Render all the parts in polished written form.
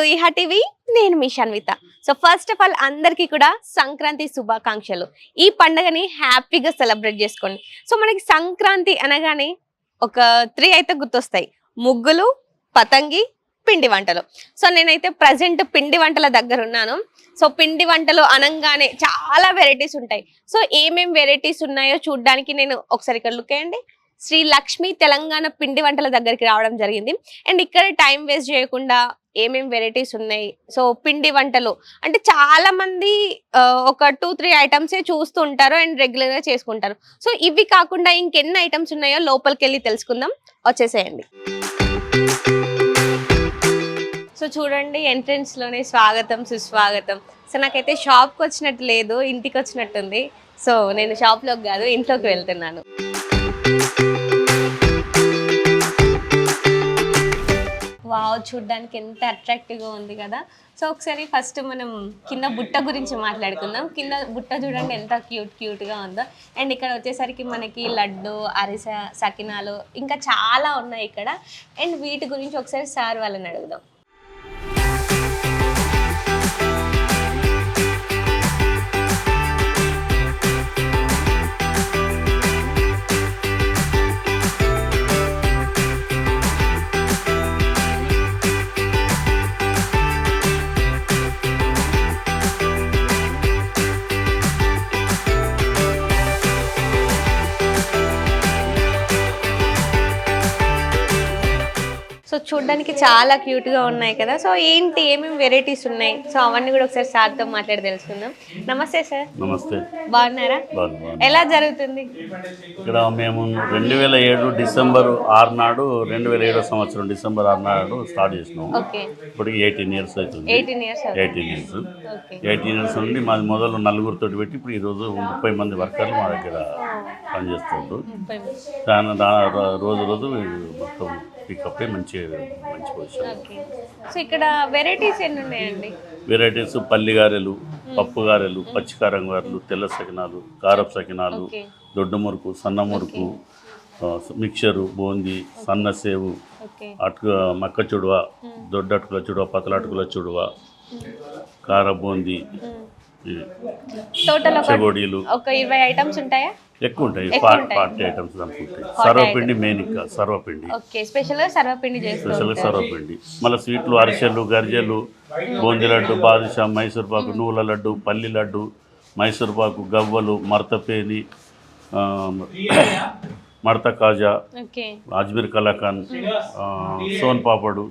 ఈహా TV నేను మీ Shanvitha. So first of all అందరికీ కూడా సంక్రాంతి శుభాకాంక్షలు. ఈ పండుగని హ్యాపీగా సెలబ్రేట్ చేసుకోండి. సో మనకి సంక్రాంతి అనగానే ఒక 3 అయితే గుర్తొస్తాయి: ముగ్గులు, పతంగి, పిండి వంటలు. సో నేనైతే ప్రజెంట్ పిండి వంటల దగ్గర ఉన్నాను. సో పిండి వంటలు అనంగానే చాలా వెరైటీస్ ఉంటాయి. సో ఏమేం వెరైటీస్ ఉన్నాయో చూడడానికి నేను ఒకసారి ఇక్కడ లుక్ వేయండి. శ్రీ లక్ష్మి తెలంగాణ పిండి వంటల దగ్గరికి రావడం జరిగింది. అండ్ ఇక్కడ టైం వేస్ట్ చేయకుండా ఏమేం వెరైటీస్ ఉన్నాయి, సో పిండి వంటలు అంటే చాలా మంది ఒక 2-3 ఐటమ్సే చూస్తూ ఉంటారు అండ్ రెగ్యులర్ గా చేసుకుంటారు. సో ఇవి కాకుండా ఇంకెన్ని ఐటమ్స్ ఉన్నాయో లోపలికి వెళ్ళి తెలుసుకుందాం. వచ్చేసేయండి. సో చూడండి, ఎంట్రన్స్ లోనే స్వాగతం సుస్వాగతం. సో నాకైతే షాప్కి వచ్చినట్టు లేదు, ఇంటికి వచ్చినట్టుంది. సో నేను షాప్లోకి కాదు, ఇంట్లోకి వెళ్తున్నాను. వావ్, చూడ్డానికి ఎంత అట్రాక్టివ్గా ఉంది కదా. సో ఒకసారి ఫస్ట్ మనం కింద బుట్ట గురించి మాట్లాడుకుందాం. కింద బుట్ట చూడండి ఎంత క్యూట్గా ఉందో. అండ్ ఇక్కడ వచ్చేసరికి మనకి లడ్డు, అరిసె, సకినాలు ఇంకా చాలా ఉన్నాయి ఇక్కడ. అండ్ వీటి గురించి ఒకసారి సార్ వాళ్ళని అడుగుదాం. సో చూడడానికి చాలా క్యూట్గా ఉన్నాయి కదా. సో ఏంటి, ఏమేమి వెరైటీస్ ఉన్నాయి, సో అవన్నీ కూడా ఒకసారి సార్తో మాట్లాడి తెలుసుకుందాం. నమస్తే సార్. నమస్తే. బాగున్నారా? ఎలా జరుగుతుంది ఇక్కడ? మేము 2007 డిసెంబర్ 6 నాడు 2007 సంవత్సరం డిసెంబర్ 6 నాడు స్టార్ట్ చేసినాం. ఇప్పటికి 18 ఇయర్స్ అవుతుంది. 18 ఇయర్స్ నుండి మాది మొదలు నలుగురితో పెట్టి ఇప్పుడు ఈరోజు 30 మంది వర్కర్లు మా దగ్గర పనిచేస్తుంటారు. రోజు మొత్తం పికప్ మంచి పొజిషన్. సో ఇక్కడ వెరైటీస్ ఎన్ని ఉన్నాయండి? వెరైటీస్ పల్లి గారెలు, పప్పు గారెలు, పచ్చికారం గారెలు, తెల్ల సకినాలు, కారపు సకినాలు, దొడ్డు మురుకు, సన్న మురుకు, మిక్చరు, బూందీ, సన్న సేవు, మక్క చుడువ, దొడ్డ అటుకుల చుడువ, పతల అటుకుల చుడువ, కార బూందీ, చెగోడీలు. ఒక 20 ఐటమ్స్ ఉంటాయా? ఎక్కువ ఉంటాయి, 40 ఐటమ్స్ అనుకుంటాయి. సర్వపిండి మెయిన్, ఇంకా సర్వపిండి స్పెషల్గా సర్వపిండి. మళ్ళీ స్వీట్లు, అరిసెలు, గర్జెలు, బూందీ లడ్డు, బాదుషా, మైసూర్ పాకు, నువ్వుల లడ్డు, పల్లి లడ్డు, మైసూర్ పాకు, గవ్వలు, మర్తపేని, మడత కాజా, అజ్మీర్ కలాకాన్, సోన్ పాపడు,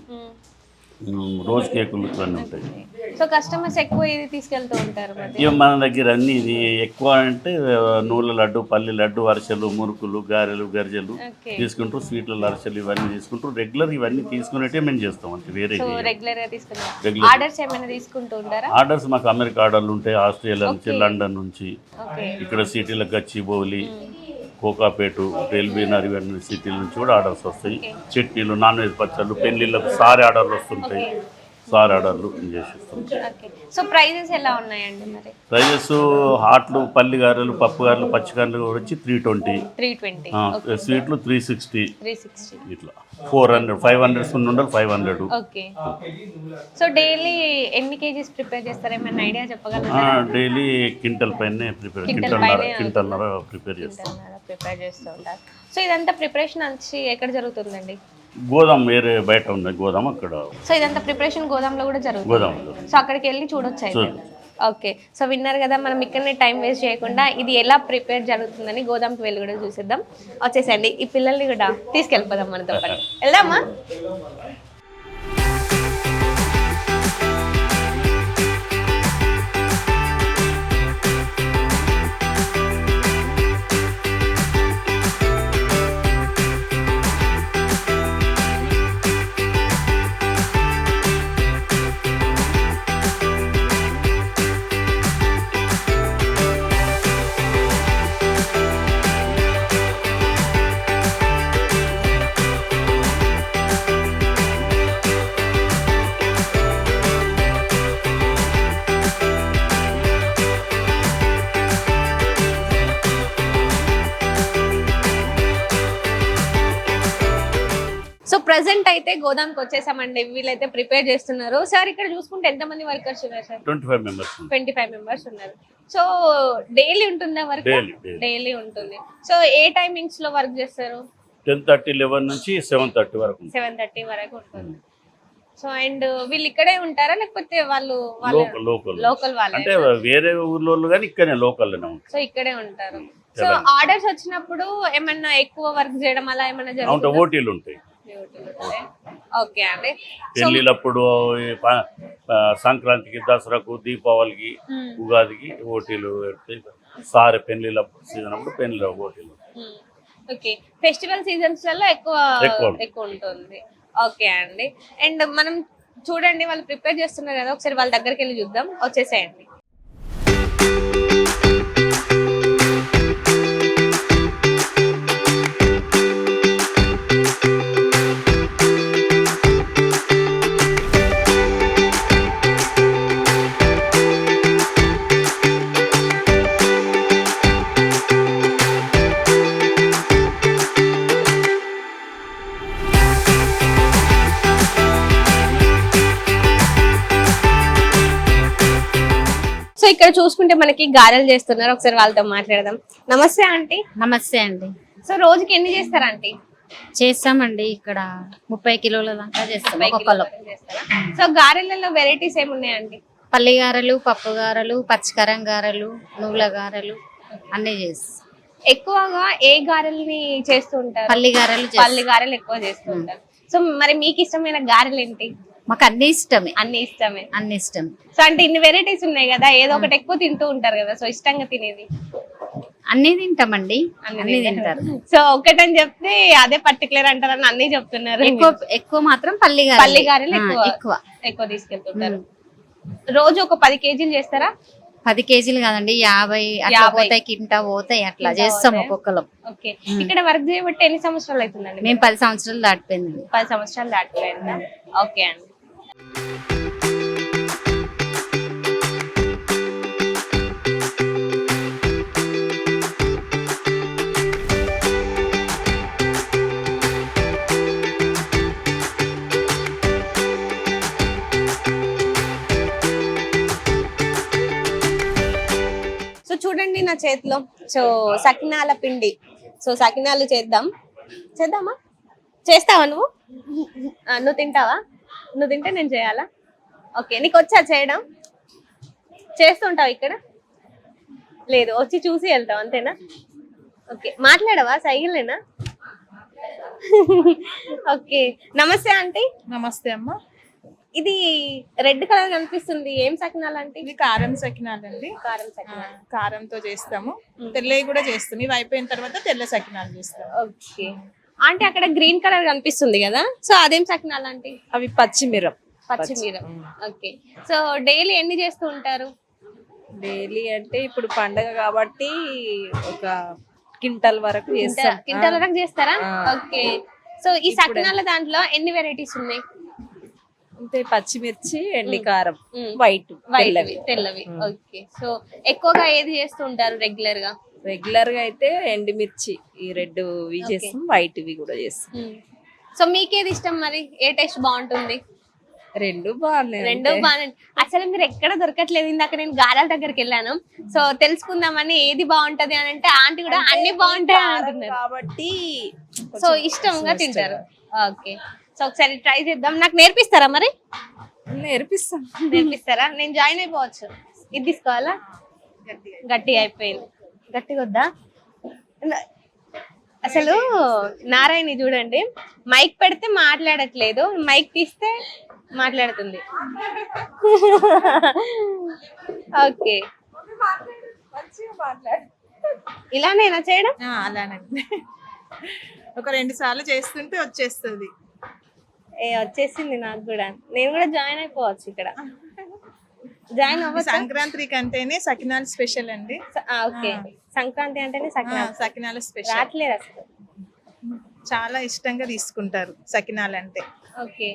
రోజ్ కేకులు ఇవన్నీ ఉంటాయి. సో కస్టమర్స్ ఎక్కువ ఇది తీసుకెళ్తూ ఉంటారు. ఇక మన దగ్గర అన్ని ఇది ఎక్కువ అంటే నూనె లడ్డు, పల్లి లడ్డు, అరిసెలు, మురుకులు, గారెలు, గర్జెలు తీసుకుంటూ, స్వీట్ల అరిసెలు ఇవన్నీ తీసుకుంటూ రెగ్యులర్ ఇవన్నీ తీసుకునేటే మేము చేస్తాం. అంతే, వేరే ఆర్డర్స్ మాకు అమెరికా ఆర్డర్లు ఉంటాయి, ఆస్ట్రేలియా నుంచి, లండన్ నుంచి, ఇక్కడ సిటీలకు గచ్చిబౌలి, కోకాపేటు, రైల్వేనర్ ఇవన్నీ సిటీల నుంచి కూడా ఆర్డర్స్ వస్తాయి. చట్నీలు, నాన్ వెజ్ పచ్చళ్ళు, పెళ్లిళ్ళకు సారీ ఆర్డర్లు వస్తుంటాయి. సారీ ఆర్డర్లు చేసిస్తాం. సో ప్రైజెస్ ఎలా ఉన్నాయండి మరి? ప్రైజెస్ హాట్లు, పల్లి గారెలు, పప్పు గారెలు, పచ్చిగారెలు వచ్చి 320, స్వీట్లు 360, ఇట్లా 400, 500 ఉండాలి, 500. సో డైలీ ఎన్ని కేజీస్ ప్రిపేర్ చేస్తారు, ఏమైనా ఐడియా చెప్పగలరా? డైలీ క్వింటల్ పైన క్వింటల్నర ప్రిపేర్ చేస్తూ ఉంటారు. సో ఇదంతా ప్రిపరేషన్ వచ్చి ఎక్కడ జరుగుతుందండి? గోదాం వేరే బయట ఉంది, గోదాం అక్కడ. సో ఇదంతా ప్రిపరేషన్ గోదాంలో కూడా జరుగుతుంది. సో అక్కడికి వెళ్ళి చూడొచ్చు అయితే. ఓకే, సో విన్నారు కదా, మనం ఇక్కడనే టైం వేస్ట్ చేయకుండా ఇది ఎలా ప్రిపేర్ జరుగుతుందని గోదాంకి వెళ్ళి కూడా చూసేద్దాం. వచ్చేసండి, ఈ పిల్లల్ని కూడా తీసుకెళ్ళిపోదాం మనతో పాటు. వెళ్దామా? ప్రజెంట్ అయితే గోదాంకి వచ్చేసామండి. వీళ్ళైతే ప్రిపేర్ చేస్తున్నారు. సార్ ఇక్కడ చూసుకుంటే ఎంత మంది వర్కర్స్ ఉన్నారు సార్? 25 మెంబర్స్ 25 మెంబర్స్ ఉన్నారు. సో డైలీ ఉంటుందా వర్క్? డైలీ ఉంటుంది. సో ఏ టైమింగ్స్ లో వర్క్ చేస్తారు? 10:30 11 నుంచి 7:30 వరకు 7:30 వరకు ఉంటుంది. సో అండ్ వీళ్ళు ఇక్కడే ఉంటారా లేకపోతే వాళ్ళు లోకల్ వాళ్ళే? అంటే వేరే ఊర్లో కానీ ఇక్కడనే లోకల్లోనే ఉంటారు. సో ఇక్కడే ఉంటారు. సో ఆర్డర్స్ వచ్చినప్పుడు ఏమన్నా ఎక్కువ వర్క్ చేయడం అలా ఏమన్నా అవును, జరుగుతుందా? ఓటీలు ఉంటాయి. ఓకే అండి. పెళ్లిళ్ళప్పుడు సంక్రాంతికి, దసరాకు, దీపావళికి, ఉగాదికి ఓటీలు పెడతాయి. సారే పెళ్లిళ్ళ సీజన్ అప్పుడు పెళ్లిళ్ళ ఓటీలు. ఓకే, ఫెస్టివల్ సీజన్స్ లలో ఎక్కువ ఉంటుంది. ఓకే అండి. అండ్ మనం చూడండి వాళ్ళు ప్రిపేర్ చేస్తున్నారు కదా, ఒకసారి వాళ్ళ దగ్గరికి వెళ్ళి చూద్దాం. వచ్చేసేయండి. సో ఇక్కడ చూసుకుంటే మనకి గారెలు చేస్తున్నారు. ఒకసారి వాళ్ళతో మాట్లాడదాం. నమస్తే ఆంటీ. నమస్తే అండి. సో రోజుకి ఎన్ని చేస్తారా ఆంటీ? చేస్తామండి, ఇక్కడ 30 కిలోల దాకా చేస్తాం ఒక్కొక్కరు. సో గారెలలో వెరైటీస్ ఏమున్నాయండి? పల్లి గారెలు, పప్పు గారెలు, పచ్చికారం గారెలు, నువ్వుల గారెలు అన్ని చేస్తాం. ఎక్కువగా ఏ గారెల్ని చేస్తూ ఉంటారు? పల్లి గారెలు పల్లి గారెలు ఎక్కువ చేస్తూ ఉంటారు. సో మరి మీకు ఇష్టమైన గారెలు ఏంటి? మాకు అన్ని ఇష్టమే. అన్ని ఇష్టమే. అన్ని ఇష్టం. సో అంటే ఇన్ని వెరైటీస్ ఉన్నాయి కదా, ఏదో ఒకటి ఎక్కువ తింటూ ఉంటారు కదా, సో ఇష్టంగా తినేది? అన్ని తింటామండి, అన్ని తింటారు. సో ఒకటని చెప్తే అదే పర్టికులర్ అంటారని అన్ని చెప్తున్నారు. ఎక్కువ మాత్రం పల్లి గారెలు ఎక్కువ తీసుకెళ్తుంటారు. రోజు ఒక 10 కేజీలు చేస్తారా? 10 కేజీలు కాదండి, 50 అట్లా పోతాయి, కింటా పోతాయి, అట్లా చేస్తాం ఒక్కొక్కరు. ఓకే, ఇక్కడ వర్క్ చేయబట్టి ఎన్ని సంవత్సరాలు అవుతుందండి? మేము 10 సంవత్సరాలు దాటిపోయింది. 10 సంవత్సరాలు దాటిపోయిందా? ఓకే అండి. సో చూడండి నా చేతిలో, సో సకినాల పిండి. సో సకినాలు చేద్దామా? చేస్తావా నువ్వు? నువ్వు తింటావా? నువ్వు తింటే నేను చేయాలా? ఓకే, నీకు వచ్చా చేయడం? చేస్తుంటావు ఇక్కడ? లేదు, వచ్చి చూసి వెళ్తావు అంతేనా? ఓకే, మాట్లాడవా? సైకిల్నేనా? ఓకే, నమస్తే ఆంటీ. నమస్తే అమ్మ. ఇది రెడ్ కలర్ కనిపిస్తుంది, ఏం సకినాలు అంటే? ఇది కారం సకినాలు అండి. కారం సకినాలు. కారంతో చేస్తాము, తెల్లవి కూడా చేస్తాం. ఇవి అయిపోయిన తర్వాత తెల్ల సకినాలు చేస్తాం. ఓకే అంటే అక్కడ గ్రీన్ కలర్ కనిపిస్తుంది కదా, సో అదేం సకినాలు అంటే? అవి పచ్చిమిరం. ఓకే, సో డైలీ ఎన్ని చేస్తూ ఉంటారు? డైలీ అంటే ఇప్పుడు పండగ కాబట్టి ఒక క్వింటల్ వరకు చేస్తాం. క్వింటల్ వరకు చేస్తారా? ఓకే, సో ఈ సకినాల దాంట్లో ఎన్ని వెరైటీస్ ఉన్నాయి? అంటే పచ్చిమిర్చి, ఎండి కారం, తెల్లవి. ఓకే, సో ఎక్కువగా ఏది చేస్తూ ఉంటారు రెగ్యులర్ గా? రెగ్యులర్ గా అయితే ఎండిమిర్చి, ఈ రెడ్ చేస్తాం, వైట్ కూడా చేస్తాం. సో మీకేది ఇష్టం మరి? ఏ టేస్ట్ బాగుంటుంది? రెండు బాగున్నాయి. అసలు మీరు ఎక్కడ దొరకట్లేదు. ఇందాక నేను గారెల దగ్గరికి వెళ్ళాను, సో తెలుసుకుందామని ఏది బాగుంటది అని అంటే ఆంటీ కూడా అన్ని బాగుంటాయి అంటున్నారు కాబట్టి సో ఇష్టంగా తింటారు. ఓకే, సో ఒకసారి ట్రై చేద్దాం. నాకు నేర్పిస్తారా మరి? నేర్పిస్తారా? నేను జాయిన్ అయిపోవచ్చు. ఇది తీసుకోవాలా? గట్టిగా అయిపోయింది. గట్టిగా వద్దా? అసలు నారాయణి చూడండి, మైక్ పెడితే మాట్లాడట్లేదు, మైక్ తీస్తే మాట్లాడుతుంది. ఓకే, ఇలానేనా చేయడం? అలానండి, ఒక 2 సార్లు చేస్తుంటే వచ్చేస్తుంది. వచ్చేసింది నాకు కూడా. నేను కూడా జాయిన్ అయిపోవచ్చు ఇక్కడ. జాయిన్ అవ్వచ్చు. సంక్రాంతికి అంటేనే సకినాలు స్పెషల్ అండి. ఓకే, సంక్రాంతి అంటేనే సకినాలు స్పెషల్. రాట్లేదు అసలు, చాలా ఇష్టంగా తీసుకుంటారు సకినాలు అంటే. ఓకే,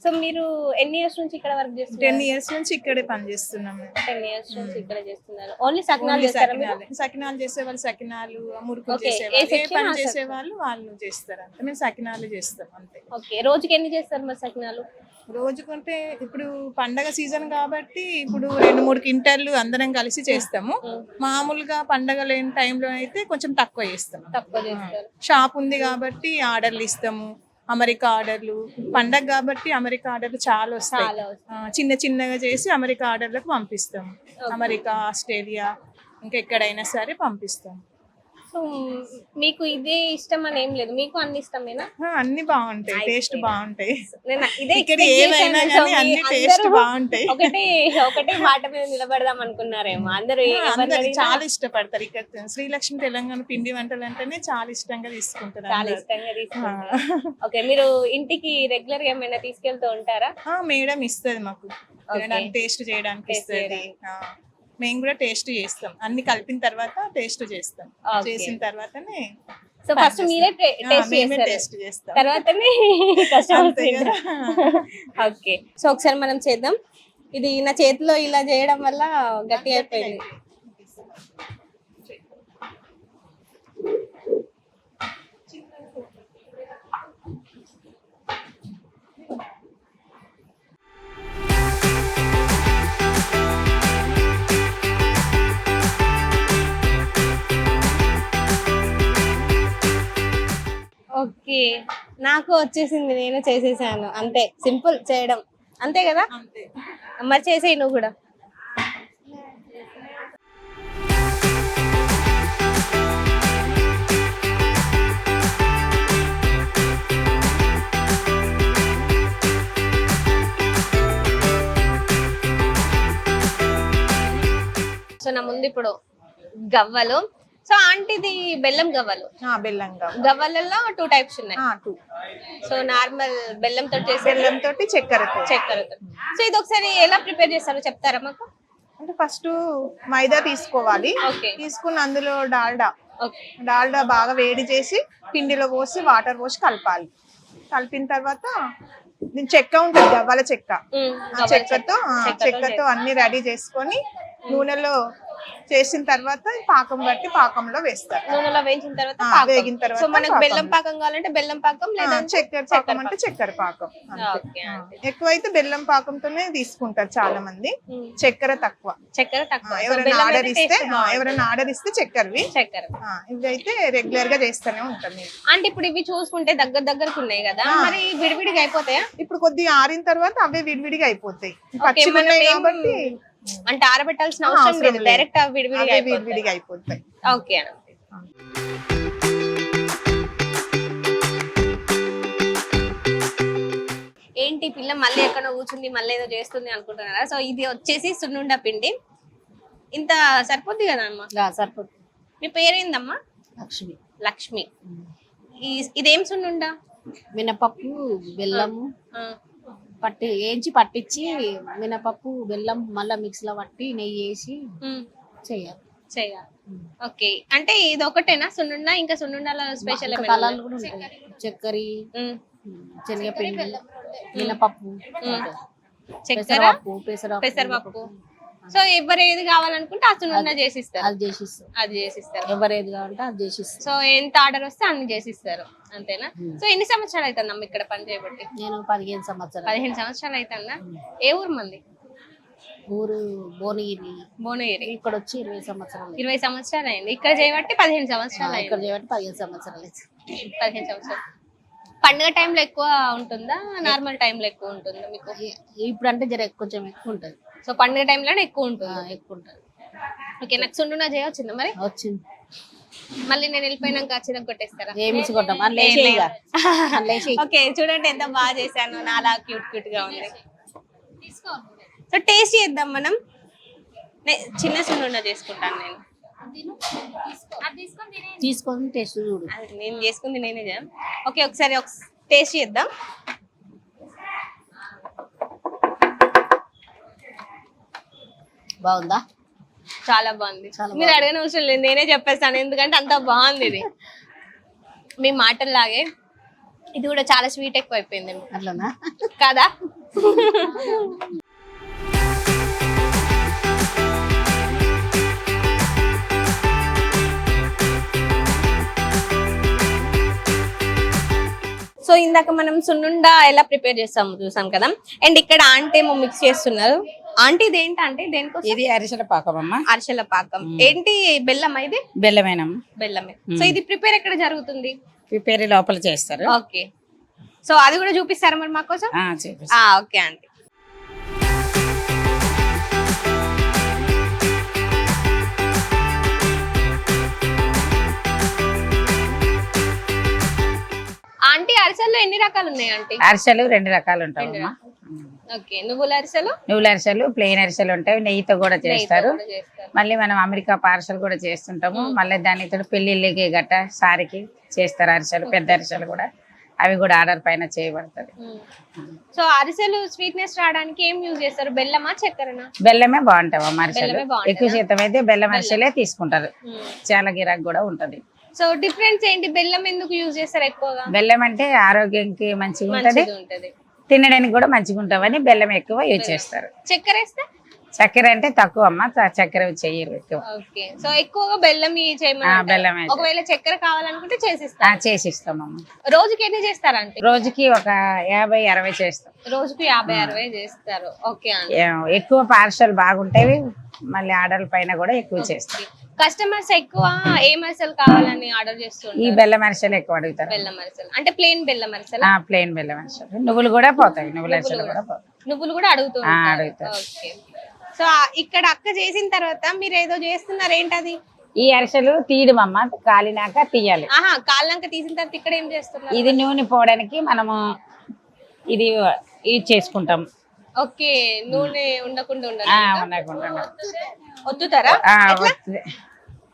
సో మీరు ఎన్ని ఇయర్స్ నుంచి ఇక్కడ వర్క్ 10 చేస్తున్నారు? ఇయర్స్ నుంచి ఇక్కడే పనిచేస్తున్నాం మేము. 10 ఇయర్స్ నుంచి ఇక్కడ చేస్తున్నారు. ఓన్లీ సకినాలు ఓన్లీ చేస్తారా మీరు? సకినాలు చేసేవాళ్ళు సకినాలు, మురుకులు Okay. చేసేవాళ్ళు, ఏ ఏ section పని ఆ చేసేవాళ్ళు వాళ్ళు చేస్తారు అంతే. మేము సకినాలు చేస్తాం అంతే. ఓకే, రోజుకి ఎన్ని చేస్తారు మరి సకినాలు? రోజుకుంటే ఇప్పుడు పండగ సీజన్ కాబట్టి ఇప్పుడు 2-3 క్వింటాలు అందరం కలిసి చేస్తాము. మామూలుగా పండగ లేని టైంలో అయితే కొంచెం తక్కువ చేస్తాం. తక్కువ చేస్తారు. షాప్ ఉంది కాబట్టి ఆర్డర్లు ఇస్తాము. అమెరికా ఆర్డర్లు, పండగ కాబట్టి అమెరికా ఆర్డర్లు చాలా వస్తాయి. చాలా వస్తాయి. చిన్న చిన్నగా చేసి అమెరికా ఆర్డర్లకు పంపిస్తాం. అమెరికా, ఆస్ట్రేలియా, ఇంకా ఎక్కడైనా సరే పంపిస్తాం. సో మీకు ఇదే ఇష్టం అని ఏం లేదు, మీకు అన్ని ఇష్టమేనా? అన్ని బాగుంటాయి, టేస్ట్ బాగుంటాయి. నేను ఇదే ఇక్కడ expect ఏవైనా చేశాను. కానీ సో అన్ని మీ టేస్ట్ అందరూ బాగుంటాయి. ఒకటే మాట మీద నిలబడదాం అనుకున్నారేమో అందరూ. అందరు చాలా ఇష్టపడతారు. ఇక్కడ శ్రీలక్ష్మి తెలంగాణ పిండి వంటలు అంటేనే చాలా ఇష్టంగా తీసుకుంటారు చాలా అందరూ. ఇష్టంగా తీసుకుంటారు. ఓకే, మీరు ఇంటికి రెగ్యులర్ గా ఏమైనా తీసుకెళ్తూ ఉంటారా? మేడం ఇస్తుంది మాకు టేస్ట్ చేయడానికి Taste ఇస్తుంది. మేము కూడా టేస్ట్ చేస్తాం, అన్ని కలిపిన తర్వాత టేస్ట్ చేస్తాం. Okay. చేసిన తర్వాతనే సో ఫస్ట్ మీరే టేస్ట్ మేమే చేస్తారు, టేస్ట్ చేస్తాం. తర్వాతనే కస్టమర్స్ అంతే కదా. ఓకే, సో ఒకసారి మనం చేద్దాం. ఇది నా చేతిలో ఇలా చేయడం వల్ల గట్టి అయిపోయింది. ఓకే, నాకు వచ్చేసింది, నేను చేసేసాను. అంతే, సింపుల్ చేయడం, అంతే కదా? అంతే. మరి చేసేయి నువ్వు కూడా. సో నా ముందు ఇప్పుడు గవ్వలు. సో ఆంటీది బెల్లం గవ్వలు. బెల్లంగా గవ్వలలో 2 టైప్స్ ఉన్నాయి. 2 సో నార్మల్ బెల్లంతో చేసే, బెల్లంతో చక్కెరతో. చక్కెరతో. సో ఇది ఒకసారి ఎలా ప్రిపేర్ చేస్తారో చెప్తారా మాకు? అంటే ఫస్ట్ మైదా తీసుకోవాలి. ఓకే. తీసుకుని అందులో డాల్డా ఓకే. డాల్డా బాగా వేడి చేసి పిండిలో పోసి వాటర్ పోసి కలపాలి. కలిపిన తర్వాత దీని చెక్క ఉంటుంది, గవ్వల చెక్క. ఆ చెక్కతో అన్ని రెడీ చేసుకొని నూనెలో చేసిన తర్వాత పాకం బట్టి పాకంలో వేస్తారు. నూనెలో వేయించిన తర్వాత వేగిన తర్వాత సో మనకు బెల్లం పాకం కావాలంటే బెల్లం పాకం, లేదా చక్కెర పాకం అంటే చక్కెర పాకం. ఓకే. ఎక్కువైతే బెల్లం పాకంతోనే తీసుకుంటారు చాలా మంది, చక్కెర తక్కువ. చక్కెర తక్కువ. సో ఎవరైనా బెల్లం ఆర్డర్ అయితే ఇస్తే taste బాగుంటుంది. ఎవరైనా ఆర్డర్ ఇస్తే చక్కెరవి. చక్కెర. ఇవి అయితే రెగ్యులర్ గా చేస్తూనే ఉంటాం మేము. అంటే ఇప్పుడు ఇవి చూసుకుంటే దగ్గరకు ఉన్నాయి కదా, మరి విడివిడిగా అయిపోతాయా? ఇప్పుడు కొద్దిగా ఆరిన తర్వాత అవే విడివిడిగా అయిపోతాయి. ఓకే, పచ్చిగా మనం ఉన్నాయి ఏం కాబట్టి అంటే ఆరబెట్టాల్సిన అవసరం లేదు, డైరెక్ట్ విడివిడిగా అవే అయిపోతాయి. విడివిడిగా అయిపోతాయి. ఓకే. ఏంటి పిల్ల మళ్ళీ ఎక్కడో కూర్చుంది, మళ్ళీ ఏదో చేస్తుంది అనుకుంటున్నారా? సో ఇది వచ్చేసి సున్నుండ పిండి. ఇంత సరిపోద్ది కదా అమ్మ? సరిపోతుంది. మీ పేరేందమ్మా? లక్ష్మి. లక్ష్మి. ఇదేం సున్నుండ? మినపప్పు, బెల్లము వేయించి పట్టించి మినపప్పు, బెల్లం మళ్ళీ మిక్సీలో పట్టి నెయ్యి వేసి చేయాలి. ఓకే, అంటే ఇది ఒకటేనా సున్నుండ? ఇంకా సున్నుండలో స్పెషల్ కలర్లు కూడా ఉంటాయి. చక్కెర, శనగపిండి, మినపప్పు, చక్కెర, పెసరపప్పు. సో ఎవరు ఏది కావాలనుకుంటే ఆ సున్నుండ చేసిస్తారు. అది చేసిస్తారు. ఎవరు ఏది కావాలంటే అది చేసిస్తారు. సో ఎంత ఆర్డర్ వస్తే అన్ని చేసిస్తారు, అంతేనా? సో ఎన్ని సంవత్సరాలు అవుతుందమ్మా ఇక్కడ పని చేయబట్టి? నేను 15 సంవత్సరాలు. 15 సంవత్సరాలు అవుతుందా? ఏ ఊరు మంది? ఊరు భువనగిరి. భువనగిరి. ఇక్కడ వచ్చి 20 సంవత్సరాలు. 20 సంవత్సరాలు అయింది. ఇక్కడ చేయబట్టి 15 సంవత్సరాలు ఇక్కడ చేయబట్టి 15 సంవత్సరాలు. 15 సంవత్సరాలు. పండుగ టైంలో ఎక్కువ ఉంటుందా, నార్మల్ టైంలో ఎక్కువ ఉంటుందా మీకు? ఇప్పుడు అంటే కొంచెం ఎక్కువ ఉంటుంది. సో పండుగ టైంలోనే ఎక్కువ ఉంటుంది. ఎక్కువ ఉంటుంది. ఓకే, నాకు సున్నుండ చేయవచ్చిందా మరి? వచ్చింది. మళ్ళీ నేను వెళ్ళిపోయినాక చిన్న కొట్టేస్తారా? ఏమి కొట్టాం. ఓకే, చూడండి ఎంత బాగా చేశాను, నాలా క్యూట్ గా ఉంది. సో టేస్ట్ చేద్దాం మనం. చిన్న సున్నుండ చేసుకుంటాను నేను. తీసుకొని టేస్ట్ చూడు. నేను చేసుకుంది నేనే. ఓకే, ఒకసారి టేస్ట్ చేద్దాం. బాగుందా? చాలా బాగుంది. మీరు అడగని అవసరం లేదు, నేనే చెప్పేస్తాను, ఎందుకంటే అంత బాగుంది ఇది. మీ మాటల్లాగే ఇది కూడా చాలా స్వీట్ ఎక్కువ అయిపోయింది అట్లనా కదా. సో ఇందాక మనం సున్నుండ ఎలా ప్రిపేర్ చేస్తాము చూసాం కదా. అండ్ ఇక్కడ ఆంటీ ఏమో మిక్స్ చేస్తున్నారు. ఆంటీ ఇది ఏంటంటే దేనికోసం? ఇది అరిసెల పాకం అమ్మ. అరిసెల పాకం. ఏంటి బెల్లమా ఇది? బెల్లమేనమ్మ. బెల్లమే. సో ఇది ప్రిపేర్ ఎక్కడ జరుగుతుంది? ప్రిపేర్ లోపల చేస్తారు. ఓకే. సో అది కూడా చూపిస్తారా మరి మా కోసం? చూపిస్తా. Okay aunty. ఆంటీ అరిసెల్లో ఎన్ని రకాలు ఉన్నాయి ఆంటీ? అరిసెలు 2 రకాలు ఉంటాయమ్మా. ఓకే. నువ్వుల అరిసెలు? నువ్వుల అరిసెలు, ప్లెయిన్ అరిసెలు ఉంటాయి, నెయ్యితో కూడా చేస్తారు. కూడా చేస్తారు. మళ్ళీ మనం అమెరికా పార్సల్ కూడా చేస్తుంటాము. మళ్ళీ దానితో పెళ్లిళ్ళకి గట్ట సారికి చేస్తారు అరిసెలు, పెద్ద అరిసెలు కూడా. అవి కూడా ఆర్డర్ పైన చేయబడుతుంది. సో అరిసెలు స్వీట్నెస్ రావడానికి ఏం యూజ్ చేస్తారు? బెల్లమా చక్కెరనా? బెల్లమే బాగుంటాయి అరిసెలు. బెల్లమే బాగుంటుందా? ఎక్కువ శాతం అయితే బెల్లం అరిసెలే తీసుకుంటారు. చాలా గిరాక్ కూడా ఉంటది. సో డిఫరెన్స్ ఏంటి? బెల్లం ఎందుకు యూజ్ చేస్తారు ఎక్కువగా? బెల్లం అంటే ఆరోగ్యానికి మంచిగా ఉంటది, ఉంటది, తినడానికి కూడా మంచిగా ఉంటామని బెల్లం ఎక్కువ యూజ్ చేస్తారు. చక్కెర వేస్తే? చక్కెర అంటే తక్కువ అమ్మ, చక్కెర చెయ్యరు ఎక్కువ. ఓకే. సో ఎక్కువగా బెల్లం చేయమని. బెల్లం ఒకవేళ చక్కెర కావాలనుకుంటే చేసిస్తాం. చేసిస్తామమ్మా. రోజుకి ఎన్ని చేస్తారంటే? రోజుకి ఒక 50-60 చేస్తాం. రోజుకి 50-60 చేస్తారు. ఓకే అండి. ఎక్కువ పార్సల్ బాగుంటేవి మళ్ళీ ఆర్డర్ పైన కూడా ఎక్కువ చేస్తాం. కస్టమర్స్ ఎక్కువ ఏ అరిసెలు కావాలని ఆర్డర్ చేస్తుంటారు? ఈ బెల్లం అరిసెలు ఎక్కువ అడుగుతారు. బెల్లం అరిసెలు అంటే ప్లెయిన్ బెల్లం అరిసెలు? ప్లెయిన్ బెల్లం అరిసెలు. నువ్వులు కూడా పోతాయి, నువ్వుల అరిసెలు కూడా పోతాయి. నువ్వులు కూడా అడుగుతారు. ఓకే. సో ఇక్కడ అక్క చేసిన తర్వాత మీరు ఏదో చేస్తున్నారు, ఏంటది? ఈ అరిసెలు తీయడమమ్మ, కాలినాక తీయాలి. కాలినాక తీసిన తర్వాత ఇక్కడ ఏం చేస్తున్నారు? ఇది నూనె పోవడానికి మనము ఇది చేసుకుంటాం. ఓకే. నూనె ఉండకుండా ఉండకుండా ఒత్తుతారా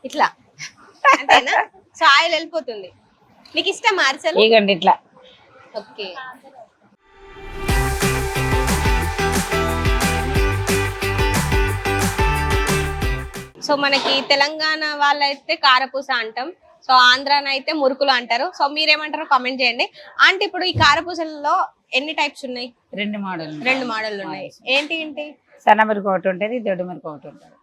ఇట్లా? అంతేనా? సో ఆయిల్ వెళ్ళిపోతుంది. మీకు ఇష్టం అరిసెలు? ఇగండి ఇట్లా. ఓకే. సో మనకి తెలంగాణ వాళ్ళైతే కారపూస అంటాం, సో ఆంధ్రానైతే మురుకులు అంటారు. సో మీరేమంటారో కామెంట్ చేయండి. అంటే ఇప్పుడు ఈ కారపూసలలో ఎన్ని టైప్స్ ఉన్నాయి? 2 మోడల్. 2 మోడల్ ఉన్నాయి. ఏంటి ఏంటి? సన్న మురుకు ఒకటి ఉంటుంది, దొడ్డు మురుకు ఒకటి ఉంటుంది.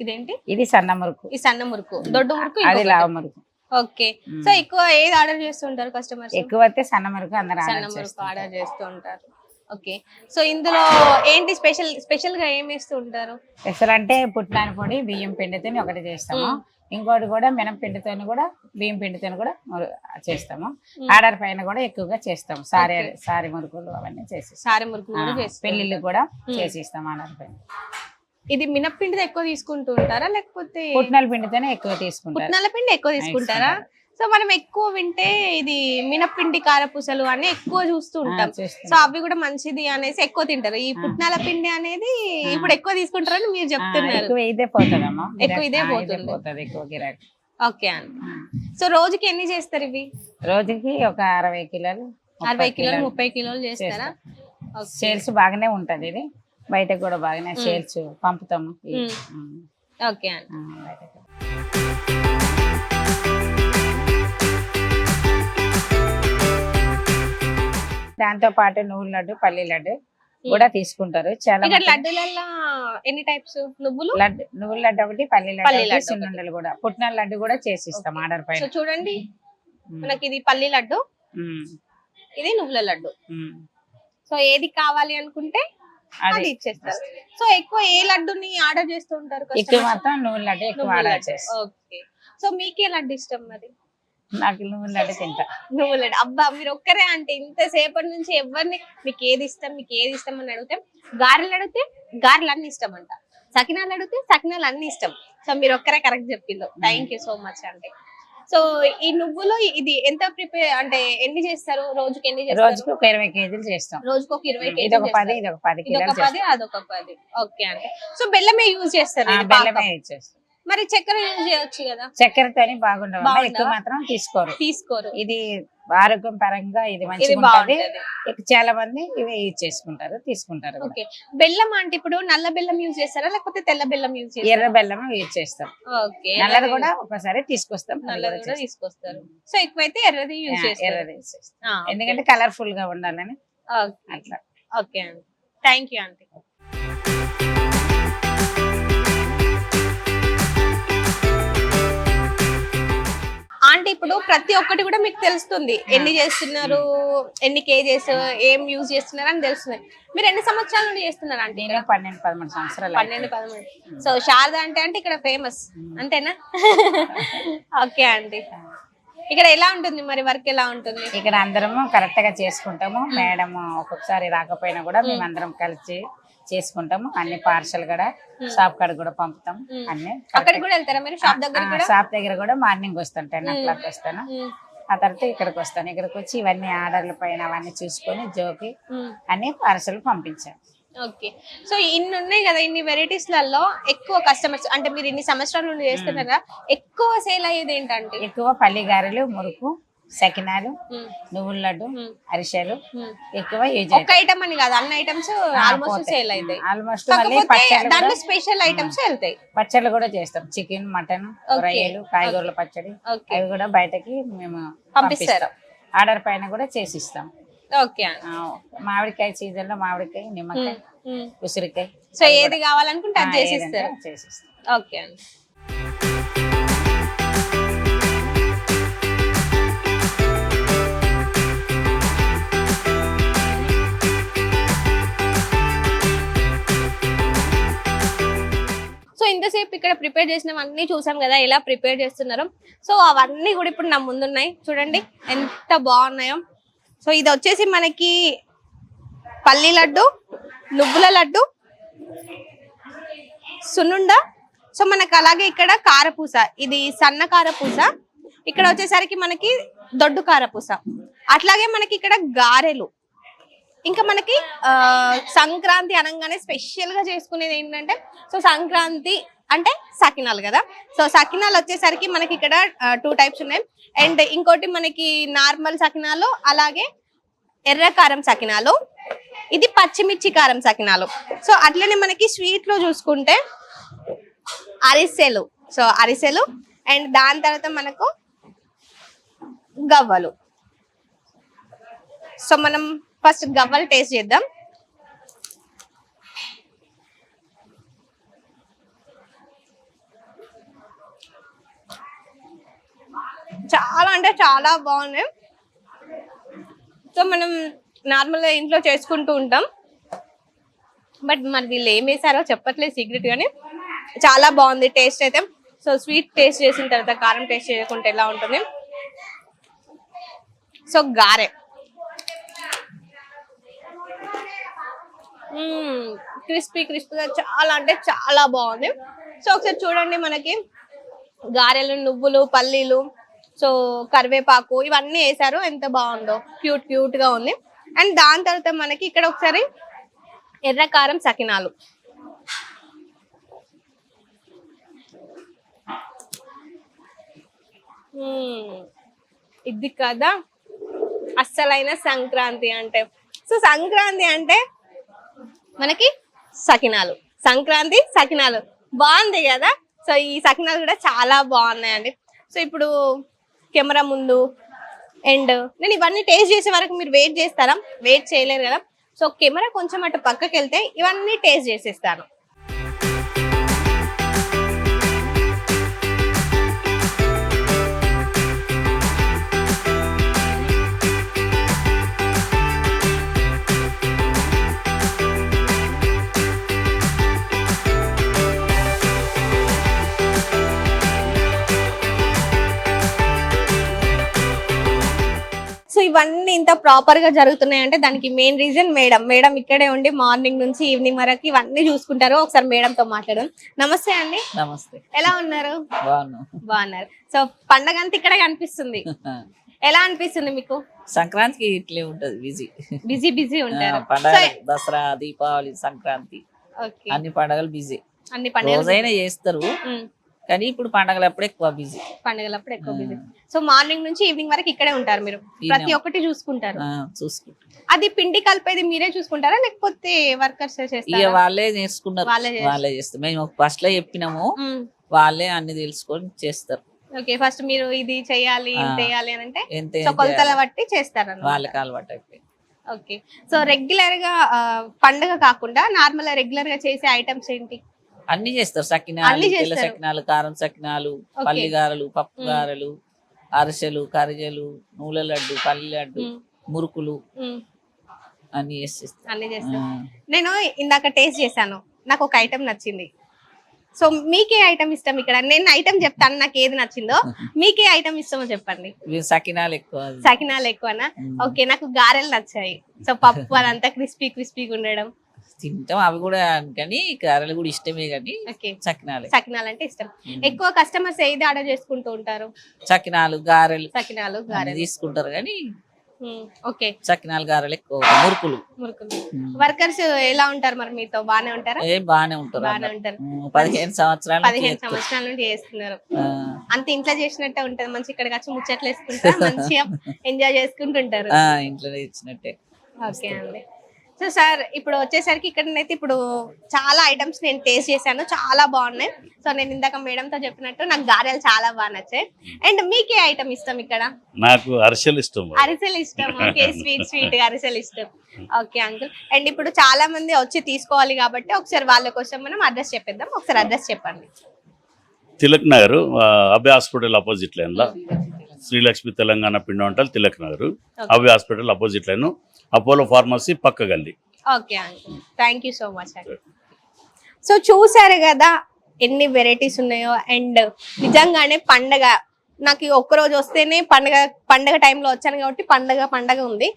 ఇదేంటి? ఇది సన్న మురుకు. ఈ సన్న మురుకు. దొడ్డు మురుకు అది లావ మురుకు. ఓకే. సో ఎక్కువ ఏది ఆర్డర్ చేస్తుంటారు కస్టమర్స్? ఎక్కువ అయితే సన్న మురుకు అందరూ ఆర్డర్ చేస్తూ ఉంటారు. ఓకే. సో ఇందులో ఏంటి స్పెషల్ గా ఏం వేస్తూ ఉంటారు? స్పెషల్ అంటే పుట్నాల పొడి, బియ్యం పిండితో ఒకటి చేస్తాము. ఇంకోటి కూడా మినపిండితో కూడా, బియ్యం పిండితో కూడా చేస్తాము. ఆర్డర్ పైన కూడా ఎక్కువగా చేస్తాము. సారి మురుకులు అవన్నీ చేసి, సారి మురుకులు పెళ్లిళ్ళు కూడా చేసిస్తాం ఆర్డర్ పైన. ఇది మినప్పిండితో ఎక్కువ తీసుకుంటూ ఉంటారా లేకపోతే పుట్నాల పిండితోనే ఎక్కువ తీసుకుంటారు? పుట్నాల పిండి ఎక్కువ తీసుకుంటారా? సో మనం ఎక్కువ వింటే ఇది మినప్పిండి కారపూసలు అని ఎక్కువ చూస్తూ ఉంటాం. సో అవి కూడా మంచిది అనేసి ఎక్కువ తింటారు. ఈ పుట్నాల పిండి అనేది ఇప్పుడు ఎక్కువ తీసుకుంటారని మీరు చెప్తున్నారు. ఎక్కువ ఇదే పోతుందమ్మా, ఎక్కువ ఇదే పోతుంది. ఎక్కువ గిరాకీ. ఓకే అండి. సో రోజుకి ఎన్ని చేస్తారు ఇవి? రోజుకి ఒక 60 కిలోలు, 60 కిలోలు, 30 కిలోలు చేస్తారా? సేల్స్ బాగానే ఉంటది. ఇది బయటకు కూడా బాగానే సేల్స్ పంపుతాము. ఓకే అండి. దాంతో పాటు నువ్వుల లడ్డు, పల్లి లడ్డు కూడా తీసుకుంటారు. చాలా లడ్డూలలో ఎన్ని టైప్స్? నువ్వుల లడ్డు ఒకటి, పల్లి లడ్డు, సున్నుండలు కూడా, పుట్నాల లడ్డు కూడా చేసిస్తాం ఆర్డర్ పైన. సో చూడండి, మనకి ఇది పల్లి లడ్డు, ఇది నువ్వుల లడ్డు. సో ఏది కావాలి అనుకుంటే అది ఇచ్చేస్తారు. సో ఎక్కువ ఏ లడ్డుని ఆర్డర్ చేస్తూ ఉంటారు? ఎక్కువ మాత్రం నువ్వుల లడ్డు ఎక్కువ ఆర్డర్ చేస్తారు. ఓకే. సో మీకే లడ్డు ఇష్టం మరి? నాకు నువ్వుల లడ్డు తింటా. నువ్వుల లడ్డు. అబ్బా, మీరు ఒక్కరే అంటే ఇంతసేపటి నుంచి ఎవరిని మీకు ఏది ఇష్టం అని అడిగితే గారెలు అడిగితే గారెలు అన్ని ఇష్టం అంట, సకినాలు అడిగితే సకినాలు అన్ని ఇష్టం. సో మీరు ఒక్కరే కరెక్ట్ చెప్పిండ్రు. థ్యాంక్ యూ సో మచ్ అంటే. సో ఈ నువ్వులు ఇది ఎంత ప్రిపేర్ అంటే ఎన్ని చేస్తారు? రోజుకి ఎన్ని చేస్తారు? రోజుకి ఒక 20 కేజీలు చేస్తాం. రోజుకి ఒక 20 కేజీలు. ఇదొక 10 కిలోలు, అదొక 10. ఓకే అంటే. సో బెల్లమే యూజ్ చేస్తారు? బెల్లమే యూజ్ చేస్తాం. మరి చక్కెర యూజ్ చేయొచ్చు కదా? చక్కెరతోని బాగుండవు, ఎక్కువ మాత్రం తీసుకోరు. ఇది ఆరోగ్యం పరంగా ఇది ఇది మంచిగా ఉంటది. బాగుంటది. చాలా మంది ఇవి యూజ్ చేసుకుంటారు, తీసుకుంటారు కూడా. ఓకే. బెల్లం అంటే ఇప్పుడు నల్ల బెల్లం యూజ్ చేస్తారా లేకపోతే తెల్ల బెల్లం యూజ్ చేస్తారా? ఎర్ర బెల్లం యూజ్ చేస్తాం. ఓకే. నల్లది కూడా ఒకసారి తీసుకొస్తాం, అది నల్లది కూడా కూడా చేస్తాం. తీసుకొస్తారు. సో ఎక్కువైతే ఎర్రది యూజ్ చేస్తారు. ఎర్రది యూజ్ చేస్తాం. ఎందుకంటే కలర్ఫుల్ గా ఉండాలని అట్లా. ఓకే అండి, థ్యాంక్ యూ ఆంటీ. ఆంటీ ఇప్పుడు ప్రతి ఒక్కటి కూడా మీకు తెలుస్తుంది, ఎన్ని చేస్తున్నారు, ఎన్ని కేజెస్, ఏం యూజ్ చేస్తున్నారు అని తెలుస్తుంది. మీరు ఎన్ని సంవత్సరాల నుండి చేస్తున్నారు ఆంటీ? నేను 12-13 సంవత్సరాలు. 12-13. సో శారద అంటే ఇక్కడ ఫేమస్ అంతేనా? Okay aunty. ఇక్కడ ఎలా ఉంటుంది మరి, వర్క్ ఎలా ఉంటుంది? ఇక్కడ అందరము కరెక్ట్ గా చేసుకుంటాము. మేడం ఒక్కొక్కసారి రాకపోయినా కూడా మేము అందరం కలిసి చేసుకుంటాము. అన్ని పార్సల్ కూడా షాప్ కాడ కూడా పంపుతాం. అన్ని అక్కడికి కూడా వెళ్తారా మీరు? షాప్ దగ్గర కూడా? షాప్ దగ్గర కూడా మార్నింగ్ వస్తాను, 10 o'clock వస్తాను. ఆ తర్వాత ఇక్కడికి వస్తాను. ఇక్కడికి వచ్చి ఇవన్నీ ఆర్డర్ల పైన అవన్నీ చూసుకొని జోకి అన్ని పార్సల్ పంపించాను. ఓకే. సో ఇన్ని ఉన్నాయి కదా, ఇన్ని వెరైటీస్ లలో ఎక్కువ కస్టమర్స్ అంటే మీరు ఇన్ని సంవత్సరాల నుండి చేస్తున్నారు కదా, ఎక్కువ సేల్ అయ్యేది ఏంటంటే? ఎక్కువ పల్లి గారెలు, మురుకు, సకినాలు, నువ్వుల లడ్డు, అరిసెలు ఎక్కువ యూజ్. ఒక ఐటమ్ అని కాదు, అన్ని ఐటమ్స్ ఆల్మోస్ట్ సేల్ అవుతాయి. ఆల్మోస్ట్ దాంట్లో స్పెషల్ ఐటమ్స్ వెళ్తాయి. పచ్చళ్ళు కూడా చేస్తాం, చికెన్, మటన్, రొయ్యలు, కాయగూరల పచ్చడి, అవి కూడా బయటకి మేము పంపిస్తాం. ఆర్డర్ పైన కూడా చేసిస్తాం. ఓకే. మామిడికాయ సీజన్ లో మామిడికాయ, నిమ్మకాయ, ఉసిరికాయ, సో ఏది కావాలనుకుంటే అది చేసిస్తారు. ఓకే అండి. సో ఇంతసేపు ఇక్కడ ప్రిపేర్ చేసినవన్నీ చూసాం కదా, ఎలా ప్రిపేర్ చేస్తున్నారో. సో అవన్నీ కూడా ఇప్పుడు నా ముందున్నాయి, చూడండి ఎంత బాగున్నాయో. సో ఇది వచ్చేసి మనకి పల్లి లడ్డు, నువ్వుల లడ్డు, సున్నుండ. సో మనకు అలాగే ఇక్కడ కారపూస, ఇది సన్న కారపూస. ఇక్కడ వచ్చేసరికి మనకి దొడ్డు కారపూస. అట్లాగే మనకి ఇక్కడ గారెలు. ఇంకా మనకి సంక్రాంతి అనగానే స్పెషల్ గా చేసుకునేది ఏంటంటే, సో సంక్రాంతి అంటే సకినాలు కదా. సో సకినాలు వచ్చేసరికి మనకి ఇక్కడ 2 టైప్స్ ఉన్నాయి. అండ్ ఇంకోటి మనకి నార్మల్ సకినాలు, అలాగే ఎర్ర కారం సకినాలు, ఇది పచ్చిమిర్చి కారం సకినాలు. సో అట్లనే మనకి స్వీట్ లో చూసుకుంటే అరిసెలు. సో అరిసెలు అండ్ దాని తర్వాత మనకు గవ్వలు. సో మనం ఫస్ట్ గవ్వలు టేస్ట్ చేద్దాం. చాలా అంటే చాలా బాగున్నాయి. సో మనం నార్మల్గా ఇంట్లో చేసుకుంటూ ఉంటాం, బట్ మరి వీళ్ళు ఏం వేసారో చెప్పట్లేదు సీక్రెట్ గానీ చాలా బాగుంది టేస్ట్ అయితే. సో స్వీట్ టేస్ట్ చేసిన తర్వాత కారం టేస్ట్ చేయకుంటే ఎలా ఉంటుంది. సో గారె క్రిస్పీ క్రిస్పీగా చాలా అంటే చాలా బాగుంది. సో ఒకసారి చూడండి, మనకి గారెలు, నువ్వులు, పల్లీలు, సో కరివేపాకు ఇవన్నీ వేసారు, ఎంత బాగుందో, క్యూట్ క్యూట్ గా ఉంది. అండ్ దాని తర్వాత మనకి ఇక్కడ ఒకసారి ఎర్ర కారం సకినాలు. ఇది కదా అస్సలైన సంక్రాంతి అంటే. సో సంక్రాంతి అంటే మనకి సకినాలు, సంక్రాంతి సకినాలు బాగుంది కదా. సో ఈ సకినాలు కూడా చాలా బాగున్నాయండి. సో ఇప్పుడు కెమెరా ముందు అండ్ నేను ఇవన్నీ టేస్ట్ చేసే వరకు మీరు వెయిట్ చేస్తారా? వెయిట్ చేయలేరు కదా. సో కెమెరా కొంచెం అటు పక్కకి వెళ్తే ఇవన్నీ టేస్ట్ చేసేస్తాను. సో ఇవన్నీ ఇంత ప్రాపర్ గా జరుగుతున్నాయి అంటే దానికి మెయిన్ రీజన్ మేడం ఇక్కడే ఉండి మార్నింగ్ నుంచి ఈవినింగ్ వరకు ఇవన్నీ చూసుకుంటారు. ఒకసారి మేడం తో మాట్లాడడం. నమస్తే అండి. నమస్తే. ఎలా ఉన్నారు? బాగున్నారు. సో పండగ అంతా ఇక్కడ కనిపిస్తుంది, ఎలా అనిపిస్తుంది మీకు? సంక్రాంతికి ఇట్లే ఉంటది, బిజీ ఉంటారు. పండగ దసరా, దీపావళి, సంక్రాంతి అన్ని పండగలు బిజీ. అన్ని పండుగలు రోజైనా చేస్తారు కానీ ఇప్పుడు పండగలప్పుడు ఎక్కువ బిజీ. పండుగలప్పుడు ఎక్కువ బిజీ. సో మార్నింగ్ నుంచి ఈవినింగ్ వరకు ఇక్కడే ఉంటారు మీరు, ప్రతి ఒక్కటి చూసుకుంటారు. చూసుకుంటాం. అది పిండి కలిపేది మీరే చూసుకుంటారా లేకపోతే వర్కర్స్ ఇక చేస్తారా? వాళ్ళే నేర్చుకున్నారు, వాళ్ళే చేస్తారు. మేము ఫస్ట్ లో చెప్పినాము, వాళ్ళే అన్ని తెలుసుకొని చేస్తారు. ఓకే, ఫస్ట్ మీరు ఇది చేయాలి ఇంత చేయాలి అని అంటే ఎంత సో కొలతల బట్టి చేస్తారు వాళ్ళకి అలవాటు అయిపోయింది. ఓకే, సో రెగ్యులర్ గా పండుగ కాకుండా నార్మల్ రెగ్యులర్ గా చేసే ఐటమ్స్ ఏంటి? అన్ని చేస్తారు. సకినాలు, తెల్ల సకినాలు, కారం సకినాలు, పల్లి గారెలు, పప్పు గారెలు, అరిసెలు, కరిజలు, నూనె లడ్డు, పల్లి లడ్డు, మురుకులు అన్ని చేసేస్తారు. అన్ని చేస్తారు. నేను ఇందాక టేస్ట్ చేశాను, నాకు ఒక ఐటమ్ నచ్చింది. సో మీకే ఐటమ్ ఇష్టం? ఇక్కడ నేను ఐటమ్ చెప్తాను, నాకు ఏది నచ్చిందో. మీకే ఐటమ్ ఇష్టమో చెప్పండి. సకినాలు ఎక్కువ. సకినాలు ఎక్కువనా? ఓకే, నాకు గారెలు నచ్చాయి. సో పప్పు అదంతా క్రిస్పీగా ఉండడం తింటాం, అవి కూడా. కానీ గారెలు కూడా ఇష్టమే, కానీ సకినాలు అంటే ఇష్టం. ఎక్కువ కస్టమర్స్ ఏది ఆర్డర్ చేసుకుంటూ ఉంటారు? సకినాలు, గారెలు తీసుకుంటారు. కానీ ఓకే, సకినాలు, గారెలు ఎక్కువ. మురుకులు. వర్కర్స్ ఎలా ఉంటారు మరి మీతో? బానే ఉంటారా? బానే ఉంటారు. 15 సంవత్సరాల నుండి చేస్తున్నారు. అంత ఇంట్లో చేసినట్టే ఉంటది, మంచి ఇక్కడికి వచ్చి ముచ్చట్లు వేసుకుంటారు, మంచిగా ఎంజాయ్ చేసుకుంటుంటారు. ఇంట్లో ఇచ్చినట్టే. ఓకే అండి. సో సార్, ఇప్పుడు వచ్చేసరికి ఇక్కడనైతే ఇప్పుడు చాలా ఐటమ్స్ నేను టేస్ట్ చేశాను, చాలా బాగున్నాయి. సో నేను ఇందాక మేడంతో చెప్పినట్టు నాకు గారెలు చాలా బాగా నచ్చాయి. అండ్ మీకే ఐటమ్ ఇష్టం ఇక్కడ? నాకు అరిసెలు ఇష్టం. అరిసెలు ఇష్టం. ఓకే, స్వీట్ అరిసెలు ఇష్టం. Okay uncle. అండ్ ఇప్పుడు చాలా మంది వచ్చి తీసుకోవాలి కాబట్టి ఒకసారి వాళ్ళ కోసం మనం అడ్రస్ చెప్పేద్దాం. ఒకసారి అడ్రస్ చెప్పండి. Tilak Nagar, Abhaya hospital opposite line లో, శ్రీలక్ష్మి తెలంగాణ పిండి వంటలు, Tilak Nagar, Abhaya hospital opposite line, Apollo pharmacy పక్క గల్లీ. Okay uncle, thank you so much అండి. సో చూసారు కదా ఎన్ని వెరైటీస్ ఉన్నాయో. అండ్ నిజంగానే పండగ, నాకు ఒక్కరోజు వస్తేనే పండగ టైంలో వచ్చాను కాబట్టి పండగ ఉంది.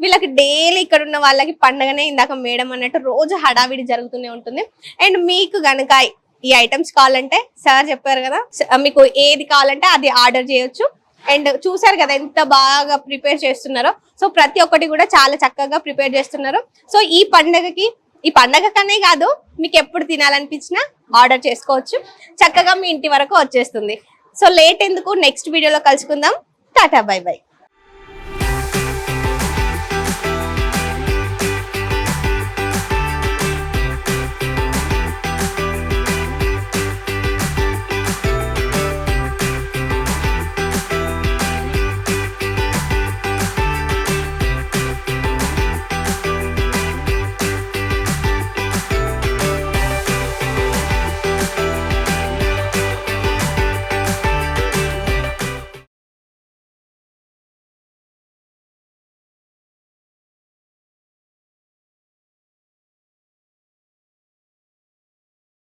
వీళ్ళకి డైలీ ఇక్కడ ఉన్న వాళ్ళకి పండగనే. ఇందాక మేడం అన్నట్టు రోజు హడావిడి జరుగుతూనే ఉంటుంది. అండ్ మీకు గనుక ఈ ఐటమ్స్ కావాలంటే సార్ చెప్పారు కదా, మీకు ఏది కావాలంటే అది ఆర్డర్ చేయొచ్చు. అండ్ చూసారు కదా ఎంత బాగా ప్రిపేర్ చేస్తున్నారో. సో ప్రతి ఒక్కటి కూడా చాలా చక్కగా ప్రిపేర్ చేస్తున్నారు. సో ఈ పండగకనే కాదు, మీకు ఎప్పుడు తినాలనిపించినా ఆర్డర్ చేసుకోవచ్చు, చక్కగా మీ ఇంటి వరకు వచ్చేస్తుంది. సో లేట్ ఎందుకు, నెక్స్ట్ వీడియోలో కలుసుకుందాం. Tata, by by.